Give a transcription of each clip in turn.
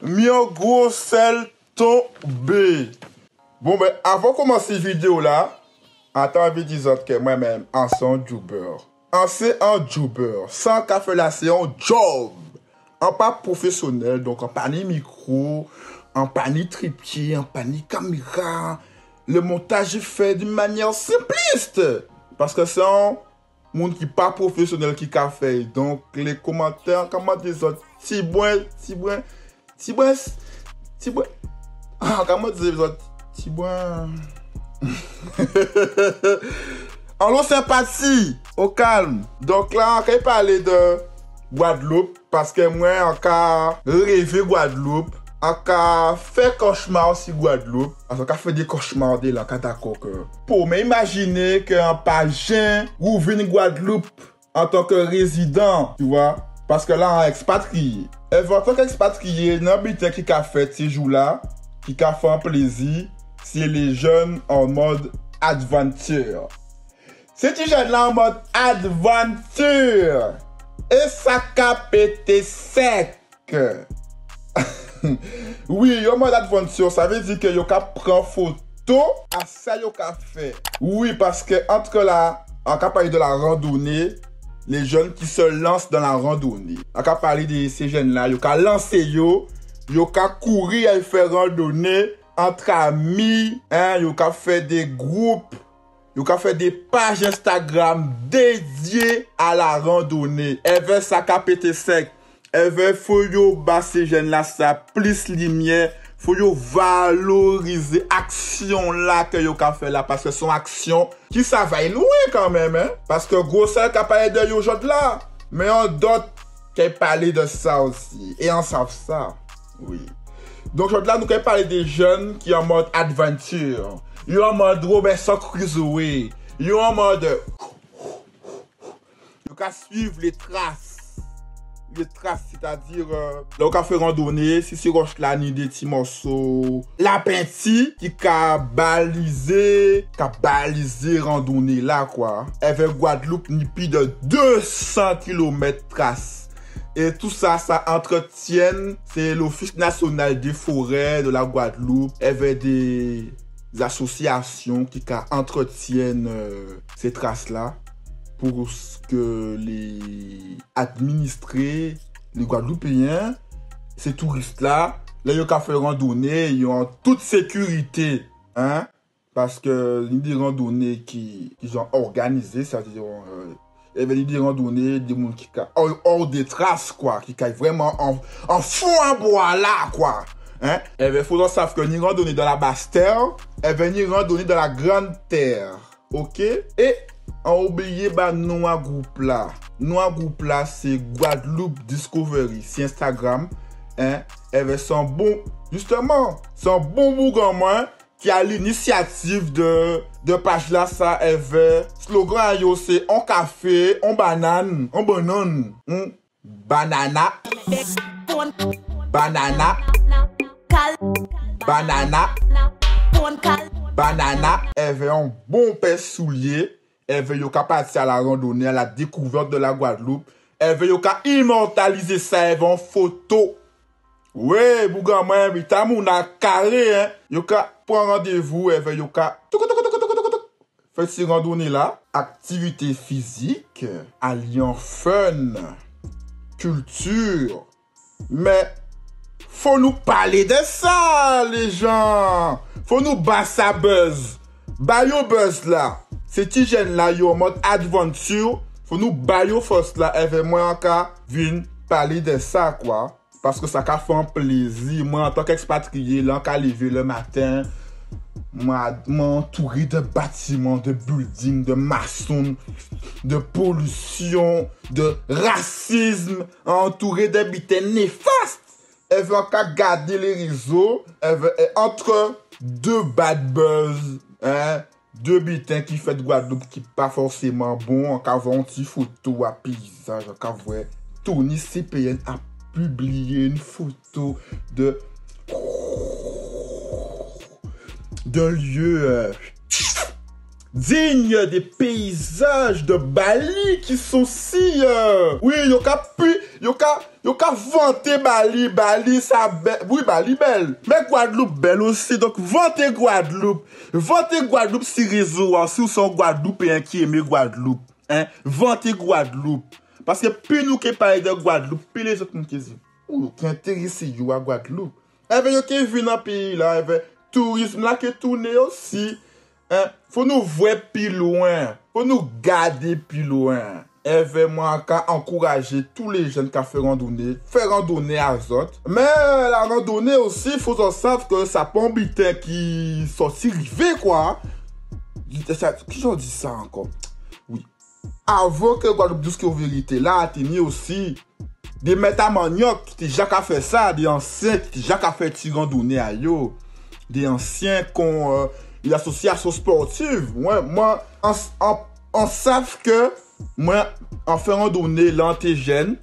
Mien gros sel tombé. Bon, ben, avant de commencer la vidéo là, attends, je dis que moi-même, en son jouber. C'est un jouber. Sans café là, c'est un job. Un pas professionnel, donc en pas ni micro, en pas ni trépied, en pas ni caméra. Le montage est fait d'une manière simpliste. Parce que c'est un monde qui n'est pas professionnel qui a fait. Donc, les commentaires, comment des autres, comment des autres, en l'eau sympathie, au calme. Donc là, on va parler de Guadeloupe, parce que moi, on a rêvé Guadeloupe, on a fait cauchemar aussi Guadeloupe, parce qu'on a fait des cauchemars là, d'accord que. Pour m'imaginer qu'un pagin ouvre une Guadeloupe en tant que résident, tu vois, parce que là, on est expatrié. Et en tant qu'expatrié, n'habite qui a fait ces jours-là, qui a fait un plaisir, c'est les jeunes en mode aventure. C'est les jeunes là en mode aventure. Et ça a pété sec. Oui, en mode aventure, ça veut dire que yo ka prend photo à ça yo ka fait. Oui, parce que entre là, on a parlé de la randonnée, les jeunes qui se lancent dans la randonnée. On a parlé de ces jeunes là, yo ka lancé yo ka courir et faire randonnée entre amis, hein, yo ka fait des groupes. Yo ka fait des pages Instagram dédiées à la randonnée. Et veut ça ka pété sec. Et veut faut yo bas ces jeunes là ça plus lumière. Faut yo valoriser action là que yo ka fait là parce que son action qui ça va loin quand même hein. Parce que gros ça ka parler de yo aujourd'hui là. Mais on d'autres qui parler de ça aussi et on savent ça. Oui. Donc aujourd'hui là nous allons parler des jeunes qui en mode aventure. Yo en mode Robinson Crusoe. Yo en mode yo ka suivre les traces. Les traces, c'est-à-dire là on ka fait randonnée, si c'est roche là ni des petits morceaux. La penti qui ka balisé randonnée là quoi. Avec Guadeloupe ni plus de 200 km traces. Et tout ça, ça entretient, c'est l'Office national des forêts de la Guadeloupe. Avec des associations qui entretiennent ces traces-là pour que les administrés, les Guadeloupéens, ces touristes-là, là, ils ont fait randonnée, ils ont en toute sécurité, hein, parce que les des randonnées qu'ils ont organisées, c'est-à-dire, il y avait des randonnées, des gens qui hors des traces, quoi, qui caillent vraiment en fond en bois là, quoi. Hein? Il faudra savoir que ni randonnée dans la basse terre, et ni randonnée dans la grande terre. Ok? Et on oublie bah nous un groupe là. Nous un groupe là, c'est Guadeloupe Discovery, c'est Instagram. Hein? Et son bon, justement, son bon bougon qui a l'initiative de page là, ça avait slogan yo c'est on café, on banane, banana, elle veut un bon paire soulier, elle veut yo partir à la randonnée, à la découverte de la Guadeloupe, elle veut yo immortaliser ça, elle veut en photo. Ouais, bougan moi, bita mouna carré, hein. Yo prend rendez-vous, elle veut yo fait ces randonnées là, activité physique, alliant fun, culture, mais faut nous parler de ça, les gens. Faut nous battre ça buzz. Bayo buzz là. C'est ti jeune là, yo en mode aventure. Faut nous bayo force là. Et moi encore, viens parler de ça quoi. Parce que ça a fait un plaisir. Moi en tant qu'expatrié, là, quand lever le matin, moi entouré de bâtiments, de buildings, de maçons, de pollution, de racisme, entouré d'habitants néfastes. Elle veut encore garder les réseaux. Elle veut entre deux bad buzz, hein, deux bitins qui fait de Guadeloupe qui pas forcément bon. Encore voir une petite photo à paysage. Encore voir Tony CPN a publié une photo d'un lieu digne des paysages de Bali qui sont si oui, yo ka vanter Bali ça oui Bali belle mais Guadeloupe belle aussi donc vanter Guadeloupe si réseau si ou son Guadeloupéen qui aime Guadeloupe hein vanter Guadeloupe parce que plus nous qui parler de Guadeloupe plus les autres qui disent ou qui intéressé yo à Guadeloupe et yo qui vient dans pays là tourisme là qui tourne aussi. Hein? Faut nous voir plus loin, faut nous garder plus loin. Et vraiment, encourager tous les jeunes qui font randonnée à Zot. Mais la randonnée aussi, il faut savoir que ça peut embêter qui sont si rivés, quoi. Qui j'en dis ça encore? Oui. Avant que Guadeloupe dise que vérité, là, il y a aussi des métamaniacs qui déjà fait ça, des anciens qui déjà fait tirer randonnée à yo, des anciens qu'on l'association sportive. Moi, on savent que moi, en faisant donner l'antigène,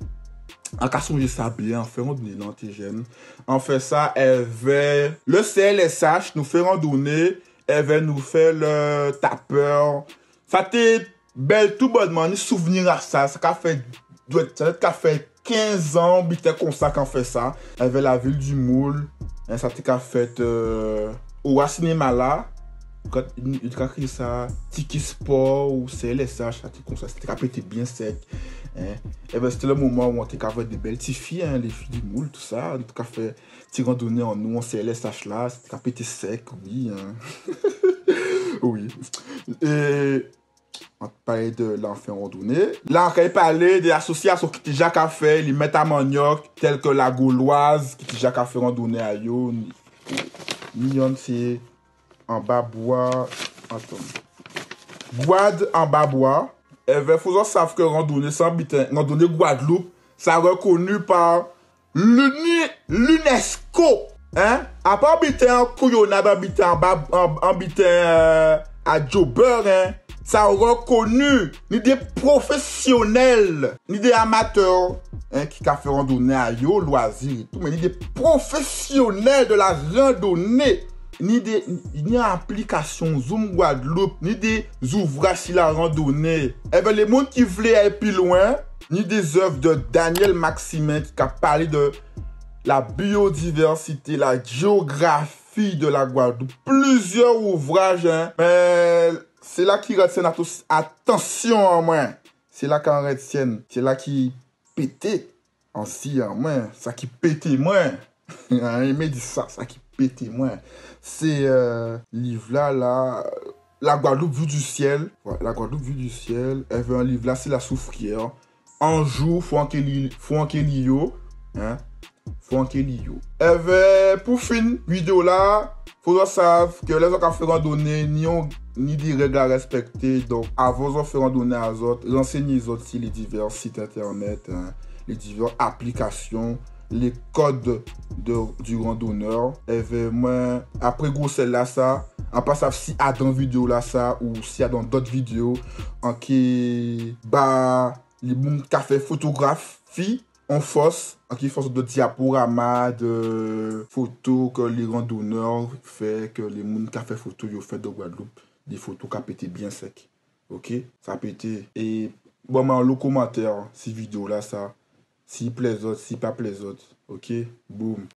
en cas de ça bien, en faisant donner l'antigène, on fait ça avec le CLSH, nous faisons donner, avec nous fait le tapeur. Ça t'est belle tout bonnement, ni souvenir à ça. Ça fait 15 ans, bité comme ça qu'on fait ça, avec la ville du Moule. Ça t'est fait au cinéma là. Quand il a créé ça, Tiki Sport ou CLSH, c'était pété bien sec. Hein. Et ben c'était le moment où on était fait des belles petites filles, hein, les filles du moule, tout ça. On a fait petit randonnée en nous, en CLSH là, c'était pété sec, oui. Hein. Oui. Et on parlait de l'enfant randonnée. Là, on parlait des associations qui déjà fait, les métamaniacs, telles que la Gauloise, qui déjà fait randonnée à yo. Nyon, c'est en bas bois. Attends. Guad en bas bois. Et il faut savoir que randonnée Guadeloupe, ça reconnu par l'UNESCO. Hein? À part habiter en Couillonnade, habiter à Joburg, hein? Ça a reconnu ni des professionnels, ni des amateurs, hein, qui ont fait randonnée à yo, loisir et tout, mais ni des professionnels de la randonnée. Ni applications Zoom Guadeloupe, ni des ouvrages sur la randonnée. Et bien, les gens qui voulaient aller plus loin, ni des œuvres de Daniel Maximin qui a parlé de la biodiversité, la géographie de la Guadeloupe. Plusieurs ouvrages, hein. Mais c'est là qui retiennent attention en moi. C'est là qu'on retienne. C'est là qui pétait en si en moi. Ça qui pétait moins. Il dit ça qui pétait moins. C'est livre là, la Guadeloupe vue du ciel. Ouais, la Guadeloupe vue du ciel. Elle veut un livre là, c'est la Soufrière. Un jour, faut en Kelio. Hein? Faut en Kelio. Elle veut, pour fin vidéo là, faut savoir que les gens qui font randonnée, ni des règles à respecter. Donc, avant de faire randonnée à autres, renseignez les autres sur les divers sites internet, hein, les diverses applications, les codes du randonneur. Et vraiment, après gros celle-là, ça, on passe à si à dans vidéo là, ça, ou si à dans d'autres vidéos, en qui, bah, les gens qui fait photographie, en force, en qui force de diaporama, de photos que les randonneurs font, que les gens qui fait photos, ils font de Guadeloupe, des photos qui pété bien sec. Ok? Ça pété. Et, bon, mais le commentaire, si vidéo là, ça, si plaisante, si pas plaisante. Ok? Boum.